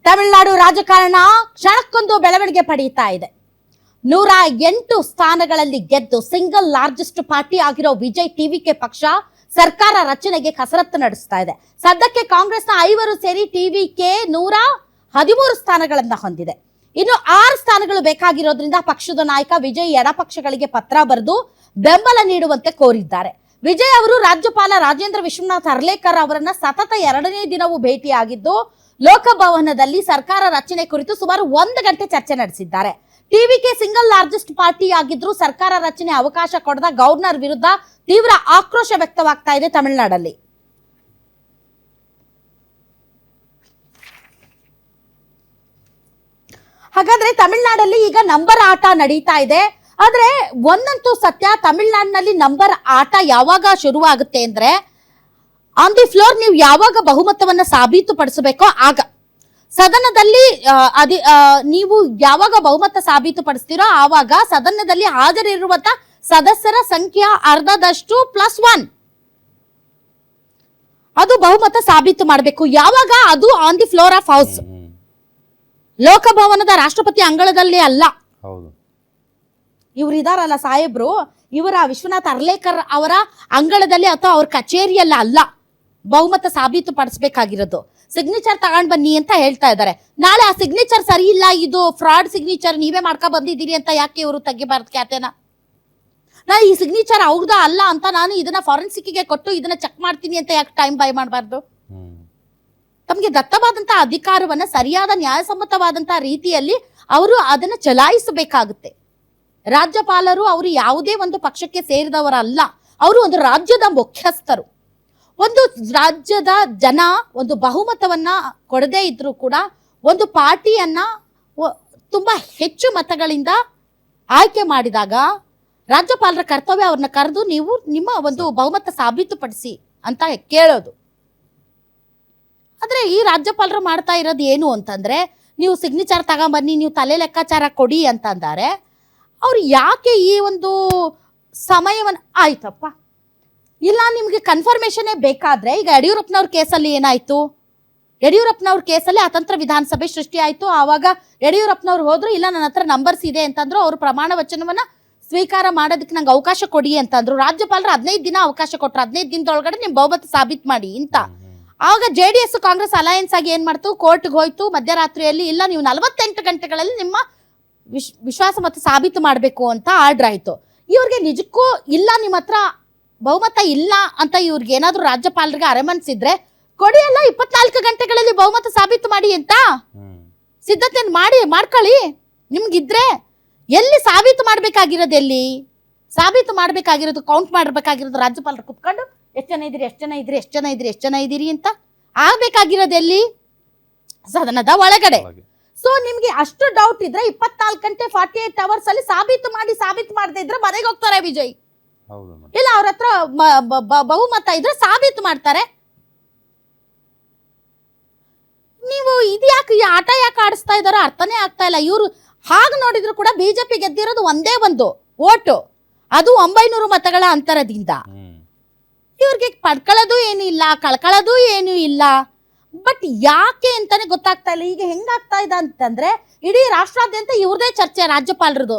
ತಮಿಳುನಾಡು ರಾಜಕಾರಣ ಕ್ಷಣಕ್ಕೊಂದು ಬೆಳವಣಿಗೆ ಪಡೆಯುತ್ತಾ ಇದೆ. 108 ಸ್ಥಾನಗಳಲ್ಲಿ ಗೆದ್ದು ಸಿಂಗಲ್ ಲಾರ್ಜೆಸ್ಟ್ ಪಾರ್ಟಿ ಆಗಿರೋ ವಿಜಯ್ ಟಿವಿಕೆ ಪಕ್ಷ ಸರ್ಕಾರ ರಚನೆಗೆ ಕಸರತ್ತು ನಡೆಸ್ತಾ ಇದೆ. ಸದ್ಯಕ್ಕೆ ಕಾಂಗ್ರೆಸ್ನ 5 ಸೇರಿ ಟಿವಿಕೆ 113 ಸ್ಥಾನಗಳನ್ನ ಹೊಂದಿದೆ. ಇನ್ನು 6 ಸ್ಥಾನಗಳು ಬೇಕಾಗಿರೋದ್ರಿಂದ ಪಕ್ಷದ ನಾಯಕ ವಿಜಯ್ ಎಡಪಕ್ಷಗಳಿಗೆ ಪತ್ರ ಬರೆದು ಬೆಂಬಲ ನೀಡುವಂತೆ ಕೋರಿದ್ದಾರೆ. ವಿಜಯ್ ಅವರು ರಾಜ್ಯಪಾಲ ರಾಜೇಂದ್ರ ವಿಶ್ವನಾಥ್ ಅರ್ಲೇಕರ್ ಅವರನ್ನ ಸತತ 2ನೇ ದಿನವೂ ಭೇಟಿಯಾಗಿದ್ದು ಲೋಕಭವನದಲ್ಲಿ ಸರ್ಕಾರ ರಚನೆ ಕುರಿತು ಸುಮಾರು 1 ಗಂಟೆ ಚರ್ಚೆ ನಡೆಸಿದ್ದಾರೆ. ಟಿವಿಕೆ ಸಿಂಗಲ್ ಲಾರ್ಜೆಸ್ಟ್ ಪಾರ್ಟಿ ಆಗಿದ್ರು ಸರ್ಕಾರ ರಚನೆ ಅವಕಾಶ ಕೊಡದ ಗವರ್ನರ್ ವಿರುದ್ಧ ತೀವ್ರ ಆಕ್ರೋಶ ವ್ಯಕ್ತವಾಗ್ತಾ ಇದೆ ತಮಿಳುನಾಡಲ್ಲಿ. ಹಾಗಾದ್ರೆ ತಮಿಳುನಾಡಲ್ಲಿ ಈಗ ನಂಬರ್ ಆಟ ನಡೀತಾ ಇದೆ. ಆದ್ರೆ ಒಂದಂತೂ ಸತ್ಯ, ತಮಿಳುನಾಡಿನಲ್ಲಿ ನಂಬರ್ ಆಟ ಯಾವಾಗ ಶುರುವಾಗುತ್ತೆ ಅಂದ್ರೆ ಆನ್ ದಿ ಫ್ಲೋರ್ ನೀವು ಯಾವಾಗ ಬಹುಮತವನ್ನ ಸಾಬೀತುಪಡಿಸಬೇಕೋ ಆಗ. ಸದನದಲ್ಲಿ ನೀವು ಯಾವಾಗ ಬಹುಮತ ಸಾಬೀತುಪಡಿಸ್ತೀರೋ ಆವಾಗ ಸದನದಲ್ಲಿ ಹಾಜರಿರುವಂತ ಸದಸ್ಯರ ಸಂಖ್ಯೆ ಅರ್ಧದಷ್ಟು +1 ಅದು ಬಹುಮತ ಸಾಬೀತು ಮಾಡಬೇಕು. ಯಾವಾಗ? ಅದು on the floor of house, ಲೋಕಭವನದ ರಾಷ್ಟ್ರಪತಿ ಅಂಗಳದಲ್ಲಿ ಅಲ್ಲ. ಇವ್ರು ಇದಾರಲ್ಲ ಸಾಹೇಬ್ರು, ಇವರ ವಿಶ್ವನಾಥ್ ಅರ್ಲೇಕರ್ ಅವರ ಅಂಗಳದಲ್ಲಿ ಅಥವಾ ಅವ್ರ ಕಚೇರಿಯಲ್ಲ ಅಲ್ಲ ಬಹುಮತ ಸಾಬೀತು ಪಡಿಸಬೇಕಾಗಿರೋದು. ಸಿಗ್ನೇಚರ್ ತಗೊಂಡ್ ಬನ್ನಿ ಅಂತ ಹೇಳ್ತಾ ಇದ್ದಾರೆ. ನಾಳೆ ಆ ಸಿಗ್ನೇಚರ್ ಸರಿ ಇಲ್ಲ, ಇದು ಫ್ರಾಡ್ ಸಿಗ್ನೇಚರ್, ನೀವೇ ಮಾಡ್ಕೊ ಬಂದಿದ್ದೀರಿ ಅಂತ ಯಾಕೆ ಇವರು ತೆಗಿಬಾರ್ದು ಖ್ಯಾತೆನ? ನಾನು ಈ ಸಿಗ್ನೇಚರ್ ಅವ್ರದ ಅಲ್ಲ ಅಂತ ನಾನು ಇದನ್ನ ಫಾರೆನ್ಸಿಕ್ಗೆ ಕೊಟ್ಟು ಇದನ್ನ ಚೆಕ್ ಮಾಡ್ತೀನಿ ಅಂತ ಯಾಕೆ ಟೈಮ್ ಬೈ ಮಾಡಬಾರ್ದು? ತಮಗೆ ದತ್ತವಾದಂತಹ ಅಧಿಕಾರವನ್ನ ಸರಿಯಾದ ನ್ಯಾಯಸಮ್ಮತವಾದಂತಹ ರೀತಿಯಲ್ಲಿ ಅವರು ಅದನ್ನ ಚಲಾಯಿಸಬೇಕಾಗುತ್ತೆ. ರಾಜ್ಯಪಾಲರು ಅವರು ಯಾವುದೇ ಒಂದು ಪಕ್ಷಕ್ಕೆ ಸೇರಿದವರಲ್ಲ, ಅವರು ಒಂದು ರಾಜ್ಯದ ಮುಖ್ಯಸ್ಥರು. ಒಂದು ರಾಜ್ಯದ ಜನ ಒಂದು ಬಹುಮತವನ್ನ ಕೊಡದೇ ಇದ್ರೂ ಕೂಡ ಒಂದು ಪಾರ್ಟಿಯನ್ನ ತುಂಬಾ ಹೆಚ್ಚು ಮತಗಳಿಂದ ಆಯ್ಕೆ ಮಾಡಿದಾಗ ರಾಜ್ಯಪಾಲರ ಕರ್ತವ್ಯ ಅವ್ರನ್ನ ಕರೆದು ನೀವು ನಿಮ್ಮ ಒಂದು ಬಹುಮತ ಸಾಬೀತುಪಡಿಸಿ ಅಂತ ಕೇಳೋದು. ಆದ್ರೆ ಈ ರಾಜ್ಯಪಾಲರು ಮಾಡ್ತಾ ಇರೋದು ಏನು ಅಂತಂದ್ರೆ, ನೀವು ಸಿಗ್ನೇಚರ್ ತಗೊಂಬನ್ನಿ, ನೀವು ತಲೆ ಲೆಕ್ಕಾಚಾರ ಕೊಡಿ ಅಂತ ಅಂತಾರೆ. ಅವ್ರು ಯಾಕೆ ಈ ಒಂದು ಸಮಯವನ್ನ ಆಯ್ತಪ್ಪ ಇಲ್ಲ ನಿಮ್ಗೆ ಕನ್ಫರ್ಮೇಶನ್ ಬೇಕಾದ್ರೆ, ಈಗ ಯಡಿಯೂರಪ್ಪನವ್ರ ಕೇಸಲ್ಲಿ ಏನಾಯ್ತು? ಯಡಿಯೂರಪ್ಪನವ್ರ ಕೇಸಲ್ಲಿ ಅತಂತ್ರ ವಿಧಾನಸಭೆ ಸೃಷ್ಟಿ ಆಯ್ತು. ಆವಾಗ ಯಡಿಯೂರಪ್ಪನವ್ರು ಹೋದ್ರು, ಇಲ್ಲ ನನ್ನ ಹತ್ರ ನಂಬರ್ಸ್ ಇದೆ ಅಂತಂದ್ರು. ಅವರು ಪ್ರಮಾಣ ವಚನವನ್ನ ಸ್ವೀಕಾರ ಮಾಡೋದಕ್ಕೆ ನಂಗೆ ಅವಕಾಶ ಕೊಡಿ ಅಂತಂದ್ರು. ರಾಜ್ಯಪಾಲರು 15 ದಿನ ಅವಕಾಶ ಕೊಟ್ರು, 15 ದಿನದೊಳಗಡೆ ನಿಮ್ ಬಹುಮತ ಸಾಬೀತ್ ಮಾಡಿ ಅಂತ. ಆವಾಗ JDS ಕಾಂಗ್ರೆಸ್ ಅಲಯನ್ಸ್ ಆಗಿ ಏನ್ ಮಾಡ್ತು, ಕೋರ್ಟ್ಗೆ ಹೋಯ್ತು ಮಧ್ಯರಾತ್ರಿಯಲ್ಲಿ, ಇಲ್ಲ ನೀವು 48 ಗಂಟೆಗಳಲ್ಲಿ ನಿಮ್ಮ ವಿಶ್ವಾಸ ಮತ ಸಾಬೀತು ಮಾಡಬೇಕು ಅಂತ ಆರ್ಡರ್ ಆಯ್ತು. ಇವ್ರಿಗೆ ನಿಜಕ್ಕೂ ಇಲ್ಲ ನಿಮ್ಮ ಹತ್ರ ಬಹುಮತ ಇಲ್ಲ ಅಂತ ಇವ್ರಿಗೆ ಏನಾದ್ರು ರಾಜ್ಯಪಾಲರಿಗೆ ಅರೆಮನ್ಸಿದ್ರೆ ಕೊಡಿ, ಅಲ್ಲ 24 ಗಂಟೆಗಳಲ್ಲಿ ಬಹುಮತ ಸಾಬೀತು ಮಾಡಿ ಅಂತ ಸಿದ್ಧತೆ ಮಾಡ್ಕೊಳ್ಳಿ. ನಿಮ್ಗಿದ್ರೆ ಎಲ್ಲಿ ಸಾಬೀತು ಮಾಡ್ಬೇಕಾಗಿರೋದು, ಎಲ್ಲಿ ಸಾಬೀತು ಮಾಡ್ಬೇಕಾಗಿರೋದು, ಕೌಂಟ್ ಮಾಡ್ಬೇಕಾಗಿರೋದು ರಾಜ್ಯಪಾಲರು ಕುತ್ಕೊಂಡು ಎಷ್ಟು ಜನ ಇದ್ದೀರಿ ಅಂತ ಆಗ್ಬೇಕಾಗಿರೋದು ಎಲ್ಲಿ? ಸದನದ ಒಳಗಡೆ. ಸೊ ನಿಮ್ಗೆ ಅಷ್ಟು ಡೌಟ್ ಇದ್ರೆ 24 ಗಂಟೆ 48 ಅವರ್ಸ್ ಅಲ್ಲಿ ಸಾಬೀತು ಮಾಡದೇ ಇದ್ರೆ ಮನೆಗೆ ಹೋಗ್ತಾರೆ ವಿಜಯ್. ಇಲ್ಲ ಅವ್ರ ಹತ್ರ ಬಹುಮತ ಇದ್ರೆ ಸಾಬೀತು ಮಾಡ್ತಾರೆ. ನೀವು ಇದ್ಯಾಕೆ ಈ ಆಟ ಯಾಕೆ ಆಡಿಸ್ತಾ ಇದಾರೋ ಅರ್ಥನೇ ಆಗ್ತಾ ಇಲ್ಲ. ಇವ್ರು ಹಾಗೆ ನೋಡಿದ್ರು ಕೂಡ ಬಿಜೆಪಿ ಗೆದ್ದಿರೋದು ಒಂದೇ ಒಂದು ಓಟು, ಅದು 900 ಮತಗಳ ಅಂತರದಿಂದ. ಇವ್ರಿಗೆ ಪಡ್ಕೊಳ್ಳೋದು ಏನು ಇಲ್ಲ, ಕಳ್ಕೊಳ್ಳೋದು ಏನು ಇಲ್ಲ. ಬಟ್ ಯಾಕೆ ಅಂತಾನೆ ಗೊತ್ತಾಗ್ತಾ ಇಲ್ಲ. ಈಗ ಹೆಂಗಾಗ್ತಾ ಇದೆ ಅಂತಂದ್ರೆ ಇಡೀ ರಾಷ್ಟ್ರಾದ್ಯಂತ ಇವ್ರದೇ ಚರ್ಚೆ, ರಾಜ್ಯಪಾಲರದು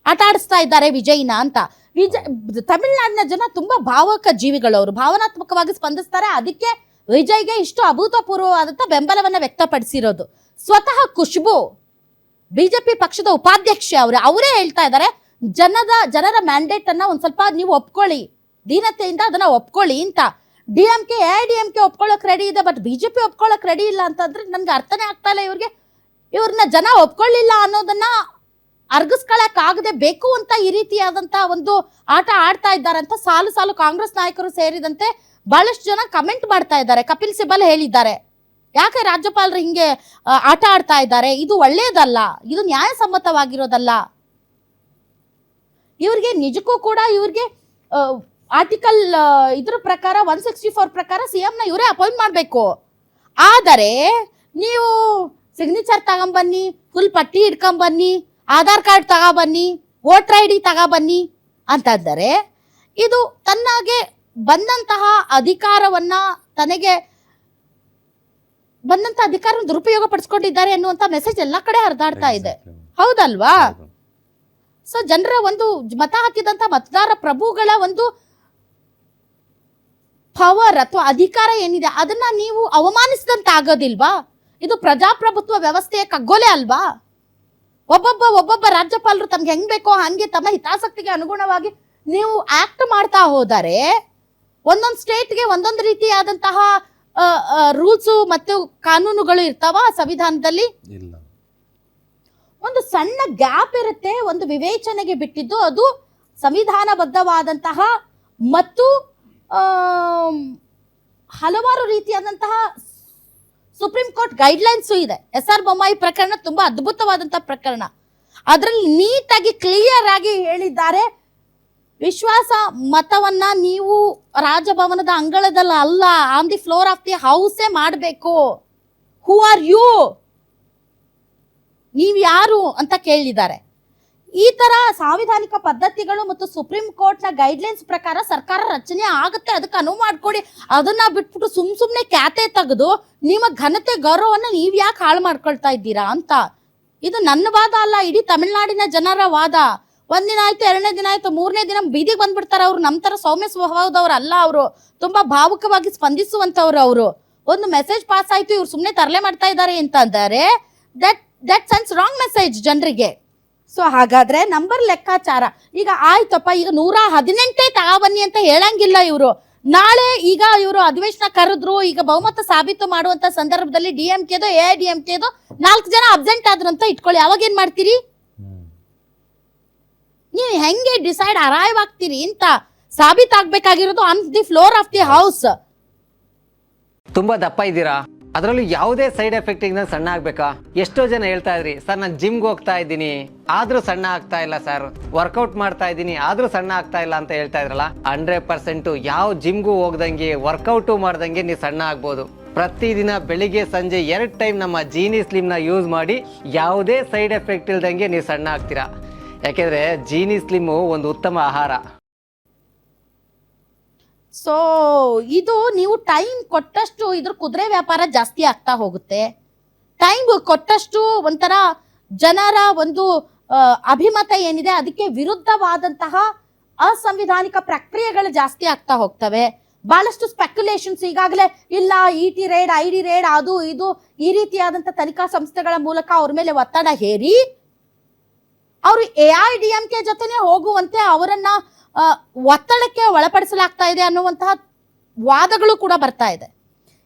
ಆಟ ಆಡಿಸ್ತಾ ಇದ್ದಾರೆ ವಿಜಯ್ನ ಅಂತ. ತಮಿಳುನಾಡಿನ ಜನ ತುಂಬಾ ಭಾವಕ ಜೀವಿಗಳು, ಅವರು ಭಾವನಾತ್ಮಕವಾಗಿ ಸ್ಪಂದಿಸ್ತಾರೆ. ಅದಕ್ಕೆ ವಿಜಯ್ಗೆ ಇಷ್ಟು ಅಭೂತಪೂರ್ವವಾದಂತ ಬೆಂಬಲವನ್ನ ವ್ಯಕ್ತಪಡಿಸಿರೋದು. ಸ್ವತಃ ಖುಷ್ಬು ಬಿಜೆಪಿ ಪಕ್ಷದ ಉಪಾಧ್ಯಕ್ಷೆ ಅವರೇ ಹೇಳ್ತಾ ಇದ್ದಾರೆ, ಜನರ ಮ್ಯಾಂಡೇಟ್ ಅನ್ನ ಒಂದ್ ಸ್ವಲ್ಪ ನೀವು ಒಪ್ಕೊಳ್ಳಿ, ದೀನತೆಯಿಂದ ಅದನ್ನ ಒಪ್ಕೊಳ್ಳಿ ಅಂತ. DMK AIDMK ಒಪ್ಕೊಳ್ಳೋಕ್ ರೆಡಿ ಇದೆ, ಬಟ್ ಬಿಜೆಪಿ ಒಪ್ಕೊಳ್ಳೋಕ್ ರೆಡಿ ಇಲ್ಲ ಅಂತಂದ್ರೆ ನನ್ಗೆ ಅರ್ಥನೇ ಆಗ್ತಾ ಇಲ್ಲ. ಇವ್ರನ್ನ ಜನ ಒಪ್ಕೊಳ್ಳಿಲ್ಲ ಅನ್ನೋದನ್ನ ಅರ್ಗಿಸ್ಕೊಳಕ್ ಆಗದೆ ಬೇಕು ಅಂತ ಈ ರೀತಿಯಾದಂತ ಒಂದು ಆಟ ಆಡ್ತಾ ಇದ್ದಾರೆ ಅಂತ ಸಾಲು ಕಾಂಗ್ರೆಸ್ ನಾಯಕರು ಸೇರಿದಂತೆ ಬಹಳಷ್ಟು ಜನ ಕಮೆಂಟ್ ಮಾಡ್ತಾ ಇದ್ದಾರೆ. ಕಪಿಲ್ ಸಿಬಲ್ ಹೇಳಿದ್ದಾರೆ, ಯಾಕೆ ರಾಜ್ಯಪಾಲರು ಹಿಂಗೆ ಆಟ ಆಡ್ತಾ ಇದ್ದಾರೆ, ಇದು ಒಳ್ಳೇದಲ್ಲ, ಇದು ನ್ಯಾಯಸಮ್ಮತವಾಗಿರೋದಲ್ಲ. ಇವ್ರಿಗೆ ನಿಜಕ್ಕೂ ಕೂಡ ಇವ್ರಿಗೆ ಆರ್ಟಿಕಲ್ ಇದ್ರ ಪ್ರಕಾರ 164 ಪ್ರಕಾರ CM ನ ಇವರೇ ಅಪಾಯಿಂಟ್ ಮಾಡಬೇಕು. ಆದರೆ ನೀವು ಸಿಗ್ನೇಚರ್ ತಗೊಂಬನ್ನಿ, ಫುಲ್ ಪಟ್ಟಿ ಇಟ್ಕೊಂಬನ್ನಿ, ಆಧಾರ್ ಕಾರ್ಡ್ ತಗೊಬನ್ನಿ, ವೋಟರ್ ID ತಗೊಬನ್ನಿ ಅಂತಂದರೆ ಇದು ತನ್ನಗೆ ಬಂದಂತಹ ಅಧಿಕಾರವನ್ನ ತನಗೆ ಬಂದಂತ ಅಧಿಕಾರ ದುರುಪಯೋಗ ಪಡಿಸ್ಕೊಂಡಿದ್ದಾರೆ ಅನ್ನುವಂತ ಮೆಸೇಜ್ ಎಲ್ಲಾ ಕಡೆ ಹರಿದಾಡ್ತಾ ಇದೆ, ಹೌದಲ್ವಾ? ಸೊ ಜನರ ಒಂದು ಮತ ಹಾಕಿದಂತ ಮತದಾರ ಪ್ರಭುಗಳ ಒಂದು ಪವರ್ ಅಥವಾ ಅಧಿಕಾರ ಏನಿದೆ ಅದನ್ನ ನೀವು ಅವಮಾನಿಸಿದಂತ ಆಗೋದಿಲ್ವಾ? ಇದು ಪ್ರಜಾಪ್ರಭುತ್ವ ವ್ಯವಸ್ಥೆಯ ಕಗ್ಗೊಲೆ ಅಲ್ವಾ? ಒಬ್ಬೊಬ್ಬ ರಾಜ್ಯಪಾಲರು ತಮ್ಗೆ ಹೆಂಗ್ ಬೇಕೋ ಹಂಗೆ ತಮ್ಮ ಹಿತಾಸಕ್ತಿಗೆ ಅನುಗುಣವಾಗಿ ನೀವು ಆಕ್ಟ್ ಮಾಡ್ತಾ ಹೋದರೆ ಒಂದೊಂದು ಸ್ಟೇಟ್ಗೆ ಒಂದೊಂದು ರೀತಿಯಾದಂತಹ ರೂಲ್ಸ್ ಮತ್ತು ಕಾನೂನುಗಳು ಇರ್ತಾವ ಸಂವಿಧಾನದಲ್ಲಿ. ಒಂದು ಸಣ್ಣ ಗ್ಯಾಪ್ ಇರುತ್ತೆ, ಒಂದು ವಿವೇಚನೆಗೆ ಬಿಟ್ಟಿದ್ದು, ಅದು ಸಂವಿಧಾನಬದ್ಧವಾದಂತಹ ಮತ್ತು ಹಲವಾರು ರೀತಿಯಾದಂತಹ ಸುಪ್ರೀಂ ಕೋರ್ಟ್ ಗೈಡ್ಲೈನ್ಸ್ ಇದೆ. SR ಬೊಮ್ಮಾಯಿ ಪ್ರಕರಣ ತುಂಬಾ ಅದ್ಭುತವಾದಂತಹ ಪ್ರಕರಣ. ಅದರಲ್ಲಿ ನೀಟಾಗಿ ಕ್ಲಿಯರ್ ಆಗಿ ಹೇಳಿದ್ದಾರೆ, ವಿಶ್ವಾಸ ಮತವನ್ನ ನೀವು ರಾಜಭವನದ ಅಂಗಳದಲ್ಲಿ ಅಲ್ಲ, on the floor of the ಹೌಸೇ ಮಾಡಬೇಕು. ಹೂ ಆರ್ ಯು, ನೀವು ಯಾರು ಅಂತ ಕೇಳಿದ್ದಾರೆ. ಈ ತರ ಸಾಂವಿಧಾನಿಕ ಪದ್ಧತಿಗಳು ಮತ್ತು ಸುಪ್ರೀಂ ಕೋರ್ಟ್ ನ ಗೈಡ್ಲೈನ್ಸ್ ಪ್ರಕಾರ ಸರ್ಕಾರ ರಚನೆ ಆಗುತ್ತೆ, ಅದಕ್ಕೆ ಅನುವು ಮಾಡ್ಕೊಡಿ. ಅದನ್ನ ಬಿಟ್ಬಿಟ್ಟು ಸುಮ್ನೆ ಖ್ಯಾತೆ ತೆಗೆದು ನಿಮ್ಮ ಘನತೆ ಗೌರವನ್ನ ನೀವ್ ಯಾಕೆ ಹಾಳು ಮಾಡ್ಕೊಳ್ತಾ ಇದ್ದೀರಾ ಅಂತ. ಇದು ನನ್ನ ವಾದ ಅಲ್ಲ, ಇಡೀ ತಮಿಳ್ನಾಡಿನ ಜನರ ವಾದ. ಒಂದಿನ ಆಯ್ತು, ಎರಡನೇ ದಿನ ಆಯ್ತು, ಮೂರನೇ ದಿನ ಬೀದಿಗೆ ಬಂದ್ಬಿಡ್ತಾರೆ. ಅವ್ರು ನಮ್ಮ ತರ ಸೌಮ್ಯ ಸ್ವಭಾವದವ್ರು ಅಲ್ಲ, ಅವರು ತುಂಬಾ ಭಾವುಕವಾಗಿ ಸ್ಪಂದಿಸುವಂತವ್ರು. ಅವರು ಒಂದು ಮೆಸೇಜ್ ಪಾಸ್ ಆಯ್ತು, ಇವ್ರು ಸುಮ್ನೆ ತರಲೆ ಮಾಡ್ತಾ ಇದ್ದಾರೆ ಅಂತ ಅಂತಾರೆ. ದಟ್ ಸೆನ್ಸ್ ರಾಂಗ್ ಮೆಸೇಜ್ ಜನರಿಗೆ. ಸೊ ಹಾಗಾದ್ರೆ ನಂಬರ್ ಲೆಕ್ಕಾಚಾರ ಈಗ ಆಯ್ತಪ್ಪ, ಈಗ 118 ತಗೊಬನ್ನಿ ಅಂತ ಹೇಳಂಗಿಲ್ಲ ಇವರು. ನಾಳೆ ಈಗ ಇವರು ಅಧಿವೇಶನ ಕರೆದ್ರು, ಈಗ ಬಹುಮತ ಸಾಬೀತು ಮಾಡುವಂತ ಸಂದರ್ಭದಲ್ಲಿ DMKದು AIDMKದು 4 ಜನ ಅಬ್ಸೆಂಟ್ ಆದ್ರು ಅಂತ ಇಟ್ಕೊಳ್ಳಿ, ಅವಾಗ ಏನ್ ಮಾಡ್ತೀರಿ ನೀವು? ಹೆಂಗೆ ಡಿಸೈಡ್ ಅರಾಯವಾಗ್ತೀರಿ ಅಂತ ಸಾಬೀತಾಗ್ಬೇಕಾಗಿರೋದು on the floor of the house. ತುಂಬಾ ದಪ್ಪ ಇದ್ದೀರಾ, ಅದರಲ್ಲೂ ಯಾವುದೇ ಸೈಡ್ ಎಫೆಕ್ಟ್ ಇಂದ ಸಣ್ಣ ಆಗ್ಬೇಕಾ? ಎಷ್ಟೋ ಜನ ಹೇಳ್ತಾ ಇದ್ರಿ, ಸರ್ ನಾನು ಜಿಮ್ಗೆ ಹೋಗ್ತಾ ಇದ್ದೀನಿ ಆದ್ರೂ ಸಣ್ಣ ಆಗ್ತಾ ಇಲ್ಲ ಸರ್, ವರ್ಕೌಟ್ ಮಾಡ್ತಾ ಇದ್ದೀನಿ ಆದ್ರೂ ಸಣ್ಣ ಆಗ್ತಾ ಇಲ್ಲ ಅಂತ ಹೇಳ್ತಾ ಇದ್ರಲ್ಲ. 100% ಯಾವ ಜಿಮ್ಗೂ ಹೋಗ್ದಂಗೆ ವರ್ಕೌಟು ಮಾಡ್ದಂಗೆ ನೀವು ಸಣ್ಣ ಆಗ್ಬೋದು. ಪ್ರತಿದಿನ ಬೆಳಿಗ್ಗೆ ಸಂಜೆ 2 ಟೈಮ್ ನಮ್ಮ ಜೀನಿ ಸ್ಲಿಮ್ ನ ಯೂಸ್ ಮಾಡಿ ಯಾವುದೇ ಸೈಡ್ ಎಫೆಕ್ಟ್ ಇಲ್ದಂಗೆ ನೀವು ಸಣ್ಣ ಆಗ್ತೀರಾ. ಯಾಕೆಂದ್ರೆ ಜೀನಿ ಸ್ಲಿಮ್ ಒಂದು ಉತ್ತಮ ಆಹಾರ. ಸೊ ಇದು ನೀವು ಟೈಮ್ ಕೊಟ್ಟಷ್ಟು ಇದ್ರ ಕುದುರೆ ವ್ಯಾಪಾರ ಜಾಸ್ತಿ ಆಗ್ತಾ ಹೋಗುತ್ತೆ. ಟೈಮ್ ಕೊಟ್ಟಷ್ಟು ಒಂಥರ ಜನರ ಒಂದು ಅಭಿಮತ ಏನಿದೆ ಅದಕ್ಕೆ ವಿರುದ್ಧವಾದಂತಹ ಅಸಂವಿಧಾನಿಕ ಪ್ರಕ್ರಿಯೆಗಳು ಜಾಸ್ತಿ ಆಗ್ತಾ ಹೋಗ್ತವೆ. ಬಹಳಷ್ಟು ಸ್ಪೆಕ್ಯುಲೇಷನ್ಸ್ ಈಗಾಗಲೇ ಇಲ್ಲ, ET ರೇಡ್, ID ರೇಡ್, ಅದು ಇದು ಈ ರೀತಿಯಾದಂಥ ತನಿಖಾ ಸಂಸ್ಥೆಗಳ ಮೂಲಕ ಅವ್ರ ಮೇಲೆ ಒತ್ತಡ ಹೇರಿ ಅವರು AIDMK ಜೊತೆನೆ ಹೋಗುವಂತೆ ಅವರನ್ನ ಒತ್ತಡಕ್ಕೆ ಒಳಪಡಿಸಲಾಗ್ತಾ ಇದೆ ಅನ್ನುವಂತಹ ವಾದಗಳು ಕೂಡ ಬರ್ತಾ ಇದೆ.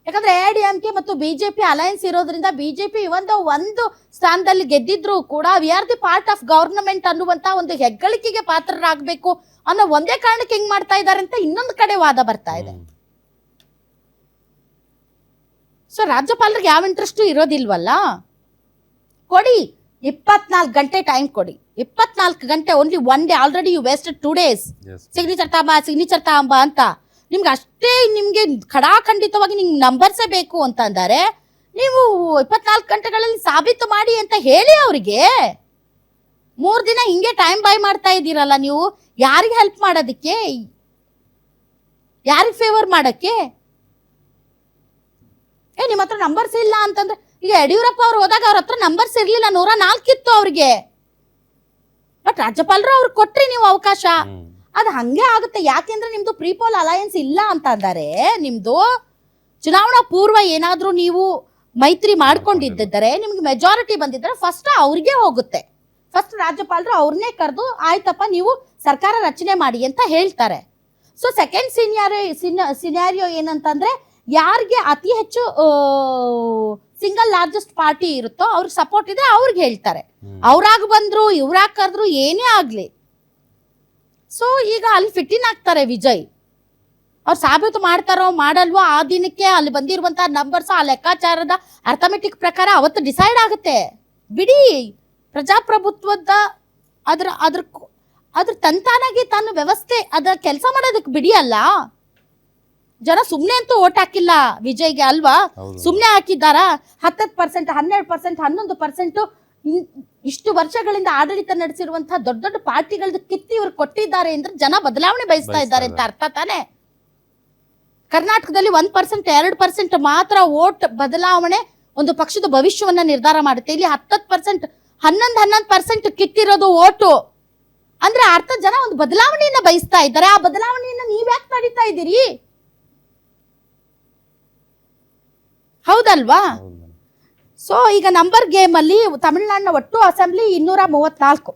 ಯಾಕಂದ್ರೆ AIDMK ಮತ್ತು BJP ಅಲಯನ್ಸ್ ಇರೋದ್ರಿಂದ BJP ಒಂದು ಸ್ಥಾನದಲ್ಲಿ ಗೆದ್ದಿದ್ರು ಕೂಡ we are the part of government ಅನ್ನುವಂತಹ ಒಂದು ಹೆಗ್ಗಳಿಕೆಗೆ ಪಾತ್ರರಾಗಬೇಕು ಅನ್ನೋ ಒಂದೇ ಕಾರಣಕ್ಕೆ ಹಿಂಗ್ ಮಾಡ್ತಾ ಇದ್ದಾರೆ ಅಂತ ಇನ್ನೊಂದು ಕಡೆ ವಾದ ಬರ್ತಾ ಇದೆ. ಸೊ ರಾಜ್ಯಪಾಲರಿಗೆ ಯಾವ ಇಂಟ್ರೆಸ್ಟ್ ಇರೋದಿಲ್ವಲ್ಲ, ಕೊಡಿ 24 ಗಂಟೆ ಟೈಮ್ ಕೊಡಿ. 24 ಗಂಟೆ, only 1 day. Already you wasted 2 days. Signature ತಾಂಬ ಅಂತ ನಿಮ್ಗೆ ಅಷ್ಟೇ, ನಿಮ್ಗೆ ಖಡಾಖಂಡಿತವಾಗಿ ನಿಮ್ಗೆ ನಂಬರ್ಸೇ ಬೇಕು ಅಂತ ಅಂದಾರೆ ನೀವು 24 ಗಂಟೆಗಳಲ್ಲಿ ಸಾಬೀತು ಮಾಡಿ ಅಂತ ಹೇಳಿ ಅವರಿಗೆ. 3 ದಿನ ಹಿಂಗೆ ಟೈಮ್ ಬೈ ಮಾಡ್ತಾ ಇದ್ದೀರಲ್ಲ ನೀವು. ಯಾರಿಗೆ ಹೆಲ್ಪ್ ಮಾಡೋದಕ್ಕೆ, ಯಾರಿಗೆ ಫೇವರ್ ಮಾಡಕ್ಕೆ? ನಿಮ್ಮ ಹತ್ರ ನಂಬರ್ಸ್ ಇಲ್ಲ ಅಂತಂದ್ರೆ, ಈಗ ಯಡಿಯೂರಪ್ಪ ಅವ್ರು ಹೋದಾಗ ಅವ್ರ ಹತ್ರ ನಂಬರ್ಸ್ ಇರ್ಲಿಲ್ಲ, 104 ಇತ್ತು ಅವ್ರಿಗೆ. ಬಟ್ ರಾಜ್ಯಪಾಲರು ಅವ್ರಿಗೆ ಕೊಟ್ರಿ ನೀವು ಅವಕಾಶ. ಅದು ಹಂಗೆ ಆಗುತ್ತೆ. ಯಾಕೆಂದ್ರೆ ನಿಮ್ದು ಪ್ರೀಪೋಲ್ ಅಲಯನ್ಸ್ ಇಲ್ಲ ಅಂತ ಅಂದಾರೆ, ನಿಮ್ದು ಚುನಾವಣಾ ಪೂರ್ವ ಏನಾದ್ರೂ ನೀವು ಮೈತ್ರಿ ಮಾಡ್ಕೊಂಡಿದ್ದರೆ, ನಿಮ್ಗೆ ಮೆಜಾರಿಟಿ ಬಂದಿದ್ರೆ ಫಸ್ಟ್ ಅವ್ರಿಗೆ ಹೋಗುತ್ತೆ. ಫಸ್ಟ್ ರಾಜ್ಯಪಾಲರು ಅವ್ರನ್ನೇ ಕರೆದು ಆಯ್ತಪ್ಪ ನೀವು ಸರ್ಕಾರ ರಚನೆ ಮಾಡಿ ಅಂತ ಹೇಳ್ತಾರೆ. ಸೊ ಸೆಕೆಂಡ್ ಸಿನಾರಿಯೋ ಏನಂತಂದ್ರೆ, ಯಾರಿಗೆ ಅತಿ ಹೆಚ್ಚು ಸಿಂಗಲ್ ಲಾರ್ಜೆಸ್ಟ್ ಪಾರ್ಟಿ ಇರುತ್ತೋ ಅವ್ರಿಗೆ ಸಪೋರ್ಟ್ ಇದೆ ಅವ್ರಿಗೆ ಹೇಳ್ತಾರೆ. ಅವ್ರಾಗ ಬಂದ್ರು ಇವ್ರಾಗ ಕರೆದ್ರು ಏನೇ ಆಗ್ಲಿ. ಸೊ ಈಗ ಅಲ್ಲಿ ಫಿಟ್ಟಿನ್ ಆಗ್ತಾರೆ ವಿಜಯ್. ಅವ್ರು ಸಾಬೀತು ಮಾಡ್ತಾರೋ ಮಾಡಲ್ವೋ ಆ ದಿನಕ್ಕೆ ಅಲ್ಲಿ ಬಂದಿರುವಂತಹ ನಂಬರ್ಸ್, ಆ ಲೆಕ್ಕಾಚಾರದ ಅರ್ಥಮೆಟಿಕ್ ಪ್ರಕಾರ ಅವತ್ತು ಡಿಸೈಡ್ ಆಗುತ್ತೆ. ಬಿಡಿ, ಪ್ರಜಾಪ್ರಭುತ್ವದ ಅದ್ರ ತಂತಾನಾಗಿ ತಾನು ವ್ಯವಸ್ಥೆ ಅದ ಕೆಲಸ ಮಾಡೋದಕ್ಕೆ ಬಿಡಿ. ಅಲ್ಲ, ಜನ ಸುಮ್ನೆ ಅಂತೂ ಓಟ್ ಹಾಕಿಲ್ಲ ವಿಜಯ್ಗೆ ಅಲ್ವಾ? ಸುಮ್ನೆ ಹಾಕಿದ್ದಾರ? 10%, 12%, 11% ಇಷ್ಟು ವರ್ಷಗಳಿಂದ ಆಡಳಿತ ನಡೆಸಿರುವಂತಹ ದೊಡ್ಡ ದೊಡ್ಡ ಪಾರ್ಟಿಗಳದ್ದು ಕಿತ್ತಿ ಇವ್ರು ಕೊಟ್ಟಿದ್ದಾರೆ ಅಂದ್ರೆ ಜನ ಬದಲಾವಣೆ ಬಯಸ್ತಾ ಇದ್ದಾರೆ ಅಂತ ಅರ್ಥ ತಾನೆ. ಕರ್ನಾಟಕದಲ್ಲಿ 1%, 2% ಮಾತ್ರ ವೋಟ್ ಬದಲಾವಣೆ ಒಂದು ಪಕ್ಷದ ಭವಿಷ್ಯವನ್ನ ನಿರ್ಧಾರ ಮಾಡುತ್ತೆ. ಇಲ್ಲಿ 10% 11% ಕಿತ್ತಿರೋದು ಓಟು ಅಂದ್ರೆ ಅರ್ಥ ಜನ ಒಂದು ಬದಲಾವಣೆಯನ್ನ ಬಯಸ್ತಾ ಇದ್ದಾರೆ. ಆ ಬದಲಾವಣೆಯನ್ನ ನೀವ್ಯಾಕೆ ತಡೀತಾ ಇದ್ದೀರಿ? ಹೌದಲ್ವಾ? ಸೊ ಈಗ ನಂಬರ್ ಗೇಮ್ ಅಲ್ಲಿ ತಮಿಳುನಾಡಿನ ಒಟ್ಟು ಅಸೆಂಬ್ಲಿ 234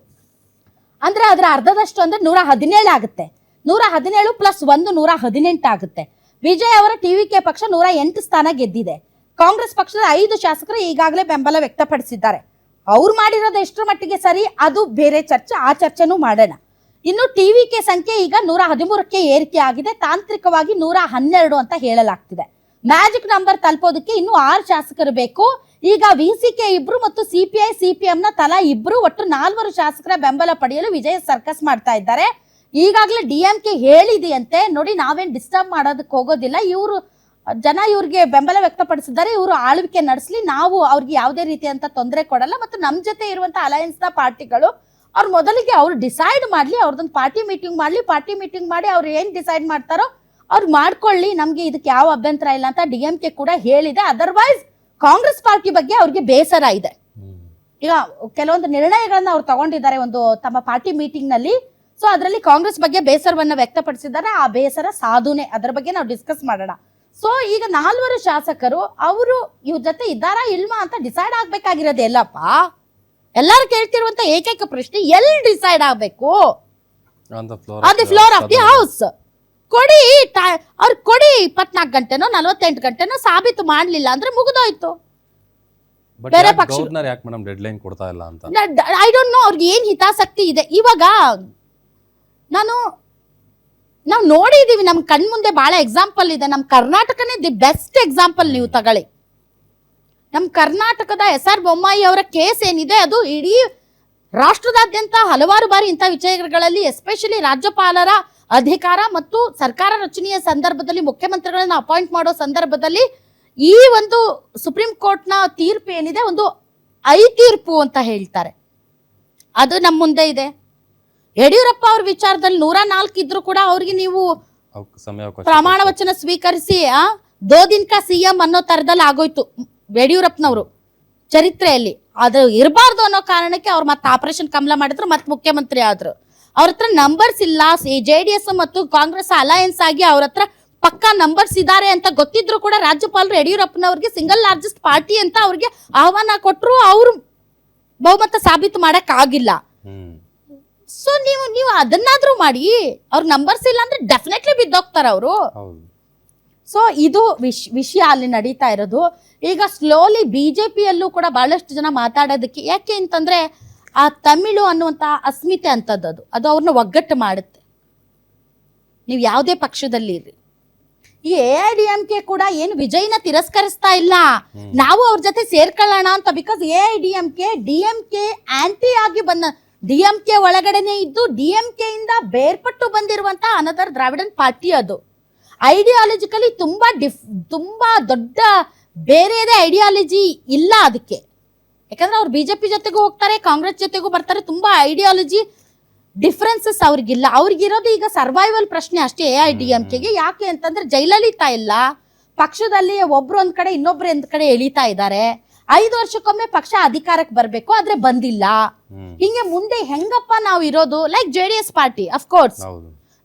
ಅಂದ್ರೆ ಅದರ ಅರ್ಧದಷ್ಟು ಅಂದ್ರೆ 117 ಆಗುತ್ತೆ. 117 ಪ್ಲಸ್ 1 118 ಆಗುತ್ತೆ. ವಿಜಯ್ ಅವರ ಟಿವಿಕೆ ಪಕ್ಷ 108 ಸ್ಥಾನ ಗೆದ್ದಿದೆ. ಕಾಂಗ್ರೆಸ್ ಪಕ್ಷದ 5 ಶಾಸಕರು ಈಗಾಗಲೇ ಬೆಂಬಲ ವ್ಯಕ್ತಪಡಿಸಿದ್ದಾರೆ. ಅವ್ರು ಮಾಡಿರೋದು ಎಷ್ಟರ ಮಟ್ಟಿಗೆ ಸರಿ ಅದು ಬೇರೆ ಚರ್ಚೆ, ಆ ಚರ್ಚೆನೂ ಮಾಡೋಣ. ಇನ್ನು ಟಿವಿಕೆ ಸಂಖ್ಯೆ ಈಗ 113ಕ್ಕೆ ಏರಿಕೆ ಆಗಿದೆ. ತಾಂತ್ರಿಕವಾಗಿ 112 ಅಂತ ಹೇಳಲಾಗ್ತಿದೆ. ಮ್ಯಾಜಿಕ್ ನಂಬರ್ ತಲುಪೋದಕ್ಕೆ ಇನ್ನು 6 ಶಾಸಕರು ಬೇಕು. ಈಗ ವಿಸಿಕೆ 2 ಮತ್ತು ಸಿಪಿಐ ಸಿಪಿಎಂ ನ ತಲಾ 2 ಒಟ್ಟು 4 ಶಾಸಕರ ಬೆಂಬಲ ಪಡೆಯಲು ವಿಜಯ್ ಸರ್ಕಸ್ ಮಾಡ್ತಾ ಇದ್ದಾರೆ. ಈಗಾಗಲೇ ಡಿಎಂಕೆ ಹೇಳಿದೆಯಂತೆ, ನೋಡಿ ನಾವೇನ್ ಡಿಸ್ಟರ್ಬ್ ಮಾಡೋದಕ್ಕೆ ಹೋಗೋದಿಲ್ಲ, ಇವರು ಜನ ಇವ್ರಿಗೆ ಬೆಂಬಲ ವ್ಯಕ್ತಪಡಿಸಿದ್ದಾರೆ, ಇವರು ಆಳ್ವಿಕೆ ನಡೆಸಲಿ, ನಾವು ಅವ್ರಿಗೆ ಯಾವುದೇ ರೀತಿಯಂತ ತೊಂದರೆ ಕೊಡಲ್ಲ, ಮತ್ತು ನಮ್ಮ ಜೊತೆ ಇರುವಂತ ಅಲಯನ್ಸ್ ನ ಪಾರ್ಟಿಗಳು ಅವ್ರು ಮೊದಲಿಗೆ ಅವ್ರು ಡಿಸೈಡ್ ಮಾಡ್ಲಿ, ಅವ್ರದೊಂದು ಪಾರ್ಟಿ ಮೀಟಿಂಗ್ ಮಾಡಿ ಅವ್ರು ಏನ್ ಡಿಸೈಡ್ ಮಾಡ್ತಾರೋ ಅವ್ರು ಮಾಡ್ಕೊಳ್ಳಿ, ನಮ್ಗೆ ಇದಕ್ಕೆ ಯಾವ ಅಭ್ಯಂತರ ಇಲ್ಲ ಅಂತ ಡಿಎಂಕೆ ಕೂಡ ಹೇಳಿದೆ. ಅದರ್ವೈಸ್ ಕಾಂಗ್ರೆಸ್ ಪಾರ್ಟಿ ಬಗ್ಗೆ ಅವ್ರಿಗೆ ಬೇಸರ ಇದೆ. ಈಗ ಕೆಲವೊಂದು ನಿರ್ಣಯಗಳನ್ನ ಅವ್ರು ತಗೊಂಡಿದ್ದಾರೆ ಒಂದು ತಮ್ಮ ಪಾರ್ಟಿ ಮೀಟಿಂಗ್ ನಲ್ಲಿ. ಸೊ ಅದರಲ್ಲಿ ಕಾಂಗ್ರೆಸ್ ಬಗ್ಗೆ ಬೇಸರವನ್ನ ವ್ಯಕ್ತಪಡಿಸಿದ್ದಾರೆ. ಆ ಬೇಸರ ಸಾಧುನೆ, ಅದರ ಬಗ್ಗೆ ನಾವು ಡಿಸ್ಕಸ್ ಮಾಡೋಣ. ಸೊ ಈಗ 4 ಶಾಸಕರು ಅವರು ಇವ್ರ ಜೊತೆ ಇದ್ದಾರಾ ಇಲ್ವಾ ಅಂತ ಡಿಸೈಡ್ ಆಗ್ಬೇಕಾಗಿರೋದು ಎಲ್ಲಪ್ಪ. ಎಲ್ಲರೂ ಕೇಳ್ತಿರುವಂತ ಏಕೈಕ ಪ್ರಶ್ನೆ, ಎಲ್ಲಿ ಡಿಸೈಡ್ ಆಗ್ಬೇಕು? On the floor of the house. ಕೊಡಿ, ಅವ್ರು ಕೊಡಿ. 24 ಗಂಟೆನೋ 48 ಗಂಟೆನೋ ಸಾಬೀತು ಮಾಡ್ಲಿಲ್ಲ ಅಂದ್ರೆ ಮುಗಿದೋಯ್ತು. ಬೇರೆ ಪಕ್ಷ ಐ ಡೋಂಟ್ ನೋ ಅವ್ರಿಗೆ ಏನ್ ಹಿತಾಸಕ್ತಿ ಇದೆ. ಇವಾಗ ನಾವು ನೋಡಿದೀವಿ, ನಮ್ ಕಣ್ ಮುಂದೆ ಬಹಳ ಎಕ್ಸಾಂಪಲ್ ಇದೆ. ನಮ್ ಕರ್ನಾಟಕನೇ ದಿ ಬೆಸ್ಟ್ ಎಕ್ಸಾಂಪಲ್ ನೀವು ತಗೊಳ್ಳಿ. ನಮ್ ಕರ್ನಾಟಕದ SR ಬೊಮ್ಮಾಯಿ ಅವರ ಕೇಸ್ ಏನಿದೆ ಅದು ಇಡೀ ರಾಷ್ಟ್ರದಾದ್ಯಂತ ಹಲವಾರು ಬಾರಿ ಇಂಥ ವಿಷಯಗಳಲ್ಲಿ, ಎಸ್ಪೆಷಲಿ ರಾಜ್ಯಪಾಲರ ಅಧಿಕಾರ ಮತ್ತು ಸರ್ಕಾರ ರಚನೆಯ ಸಂದರ್ಭದಲ್ಲಿ, ಮುಖ್ಯಮಂತ್ರಿಗಳನ್ನ ಅಪಾಯಿಂಟ್ ಮಾಡೋ ಸಂದರ್ಭದಲ್ಲಿ ಈ ಒಂದು ಸುಪ್ರೀಂ ಕೋರ್ಟ್ನ ತೀರ್ಪು ಏನಿದೆ ಒಂದು ತೀರ್ಪು ಅಂತ ಹೇಳ್ತಾರೆ. ಅದು ನಮ್ಮ ಮುಂದೆ ಇದೆ. ಯಡಿಯೂರಪ್ಪ ಅವ್ರ ವಿಚಾರದಲ್ಲಿ 104 ಇದ್ರು ಕೂಡ ಅವ್ರಿಗೆ ನೀವು ಪ್ರಮಾಣ ವಚನ ಸ್ವೀಕರಿಸಿ 2 ದಿನಕ ಸಿಎಂ ಅನ್ನೋ ತರದಲ್ಲಿ ಆಗೋಯ್ತು ಯಡಿಯೂರಪ್ಪನವರು ಚರಿತ್ರೆಯಲ್ಲಿ. ಅದು ಇರಬಾರ್ದು ಅನ್ನೋ ಕಾರಣಕ್ಕೆ ಅವ್ರು ಮತ್ತೆ ಆಪರೇಷನ್ ಕಮಲ ಮಾಡಿದ್ರು, ಮತ್ತೆ ಮುಖ್ಯಮಂತ್ರಿ ಆದ್ರು. ಅವ್ರ ಹತ್ರ ನಂಬರ್ಸ್ ಇಲ್ಲ. JDS ಮತ್ತು ಕಾಂಗ್ರೆಸ್ ಅಲಯನ್ಸ್ ಆಗಿ ಅವ್ರ ಹತ್ರ ಪಕ್ಕಾ ನಂಬರ್ಸ್ ಇದಾರೆ ಅಂತ ಗೊತ್ತಿದ್ರು ಕೂಡ ರಾಜ್ಯಪಾಲರು ಯಡಿಯೂರಪ್ಪನವ್ರಿಗೆ ಸಿಂಗಲ್ ಲಾರ್ಜೆಸ್ಟ್ ಪಾರ್ಟಿ ಅಂತ ಅವ್ರಿಗೆ ಆಹ್ವಾನ ಕೊಟ್ಟರು, ಅವರು ಬಹುಮತ ಸಾಬೀತು ಮಾಡಕ್ ಆಗಿಲ್ಲ. ಸೊ ನೀವು ಅದನ್ನಾದ್ರೂ ಮಾಡಿ. ಅವ್ರ ನಂಬರ್ಸ್ ಇಲ್ಲ ಅಂದ್ರೆ ಡೆಫಿನೆಟ್ಲಿ ಬಿದ್ದೋಗ್ತಾರ ಅವರು. ಸೊ ಇದು ವಿಷಯ ಅಲ್ಲಿ ನಡೀತಾ ಇರೋದು. ಈಗ ಸ್ಲೋಲಿ ಬಿಜೆಪಿಯಲ್ಲೂ ಕೂಡ ಬಹಳಷ್ಟು ಜನ ಮಾತಾಡೋದಕ್ಕೆ, ಯಾಕೆ ಅಂತಂದ್ರೆ ಆ ತಮಿಳು ಅನ್ನುವಂತ ಅಸ್ಮಿತೆ ಅಂತದ್ದು ಅದು ಅವ್ರನ್ನ ಒಗ್ಗಟ್ಟು ಮಾಡುತ್ತೆ. ನೀವು ಯಾವುದೇ ಪಕ್ಷದಲ್ಲಿ ಇರ್ರಿ. ಈ AIDMK ಕೂಡ ಏನು ವಿಜಯ್ನ ತಿರಸ್ಕರಿಸ್ತಾ ಇಲ್ಲ, ನಾವು ಅವ್ರ ಜೊತೆ ಸೇರ್ಕೊಳ್ಳೋಣ ಅಂತ. ಬಿಕಾಸ್ DMK ಆಂಟಿ ಆಗಿ ಬಂದ, DMK ಒಳಗಡೆನೆ ಇದ್ದು DMK ಇಂದ ಬೇರ್ಪಟ್ಟು ಬಂದಿರುವಂತ ಅನದರ್ ದ್ರಾವಿಡನ್ ಪಾರ್ಟಿ. ಅದು ಐಡಿಯಾಲಜಿಕಲಿ ತುಂಬಾ ದೊಡ್ಡ ಬೇರೆದೇ ಐಡಿಯಾಲಜಿ ಇಲ್ಲ ಅದಕ್ಕೆ. ಯಾಕಂದ್ರೆ ಅವ್ರು ಬಿಜೆಪಿ ಜೊತೆಗೂ ಹೋಗ್ತಾರೆ, ಕಾಂಗ್ರೆಸ್ ಜೊತೆಗೂ ಬರ್ತಾರೆ. ತುಂಬಾ ಐಡಿಯಾಲಜಿ ಡಿಫ್ರೆನ್ಸಸ್ ಅವ್ರಿಗಿಲ್ಲ. ಅವ್ರಿಗಿರೋದು ಈಗ ಸರ್ವೈವಲ್ ಪ್ರಶ್ನೆ ಅಷ್ಟೇ AIDMKಗೆ. ಯಾಕೆ ಅಂತಂದ್ರೆ ಜಯಲಲಿತಾ ಇಲ್ಲ, ಪಕ್ಷದಲ್ಲಿ ಒಬ್ರು ಒಂದ್ ಕಡೆ ಇನ್ನೊಬ್ರು ಒಂದ್ ಕಡೆ ಎಳಿತಾ ಇದ್ದಾರೆ. 5 ವರ್ಷಕ್ಕೊಮ್ಮೆ ಪಕ್ಷ ಅಧಿಕಾರಕ್ಕೆ ಬರ್ಬೇಕು, ಆದ್ರೆ ಬಂದಿಲ್ಲ. ಹಿಂಗೆ ಮುಂದೆ ಹೆಂಗಪ್ಪ ನಾವು ಇರೋದು? Like JDS party, of course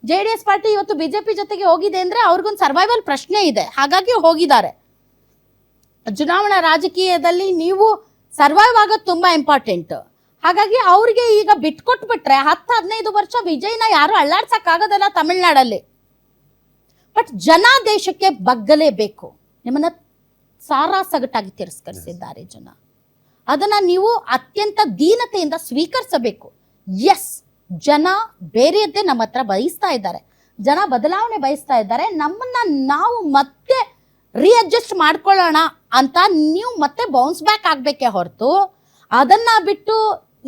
JDS party ಇವತ್ತು ಬಿಜೆಪಿ ಜೊತೆಗೆ ಹೋಗಿದೆ ಅಂದ್ರೆ ಅವ್ರಿಗೊಂದು ಸರ್ವೈವಲ್ ಪ್ರಶ್ನೆ ಇದೆ, ಹಾಗಾಗಿ ಹೋಗಿದ್ದಾರೆ. ಚುನಾವಣಾ ರಾಜಕೀಯದಲ್ಲಿ ನೀವು ಸರ್ವೈವ್ ಆಗೋದು ತುಂಬಾ ಇಂಪಾರ್ಟೆಂಟ್. ಹಾಗಾಗಿ ಅವ್ರಿಗೆ ಈಗ ಬಿಟ್ಕೊಟ್ಬಿಟ್ರೆ 10-15 ವರ್ಷ ವಿಜಯ್ನ ಯಾರು ಅಳ್ಳಾಡ್ಸಕ್ ಆಗೋದಲ್ಲ ತಮಿಳ್ನಾಡಲ್ಲಿ. ಬಟ್ ಜನ ದೇಶಕ್ಕೆ ಬಗ್ಗಲೇಬೇಕು. ನಿಮ್ಮನ್ನ ಸಾರಾಸಗಟಾಗಿ ತಿರಸ್ಕರಿಸಿದ್ದಾರೆ ಜನ. ಅದನ್ನ ನೀವು ಅತ್ಯಂತ ದೀನತೆಯಿಂದ ಸ್ವೀಕರಿಸಬೇಕು. ಎಸ್, ಜನ ಬೇರೆಯದ್ದೇ ನಮ್ಮ ಹತ್ರ ಬಯಸ್ತಾ ಇದ್ದಾರೆ, ಜನ ಬದಲಾವಣೆ ಬಯಸ್ತಾ ಇದ್ದಾರೆ. ನಮ್ಮನ್ನ ನಾವು ಮತ್ತೆ ರೀಅಡ್ಜಸ್ಟ್ ಮಾಡ್ಕೊಳ್ಳೋಣ ಅಂತ ನೀವು ಮತ್ತೆ ಬೌನ್ಸ್ ಬ್ಯಾಕ್ ಆಗ್ಬೇಕೇ ಹೊರತು, ಅದನ್ನ ಬಿಟ್ಟು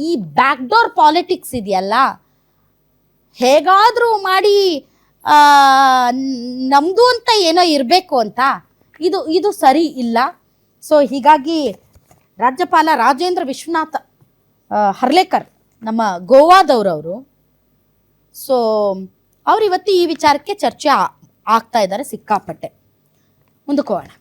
ಈ ಬ್ಯಾಕ್ ಡೋರ್ ಪಾಲಿಟಿಕ್ಸ್ ಇದೆಯಲ್ಲ, ಹೇಗಾದ್ರೂ ಮಾಡಿ ನಮ್ದು ಅಂತ ಏನೋ ಇರಬೇಕು ಅಂತ, ಇದು ಸರಿ ಇಲ್ಲ. ಸೊ ಹೀಗಾಗಿ ರಾಜ್ಯಪಾಲ ರಾಜೇಂದ್ರ ವಿಶ್ವನಾಥ್ ಹರ್ಲೇಕರ್ ನಮ್ಮ ಗೋವಾದವರು, ಸೊ ಅವ್ರು ಇವತ್ತು ಈ ವಿಚಾರಕ್ಕೆ ಚರ್ಚೆ ಆಗ್ತಾ ಇದ್ದಾರೆ ಸಿಕ್ಕಾಪಟ್ಟೆ. ಮುಂದಕ್ಕೆ ಹೋಗೋಣ.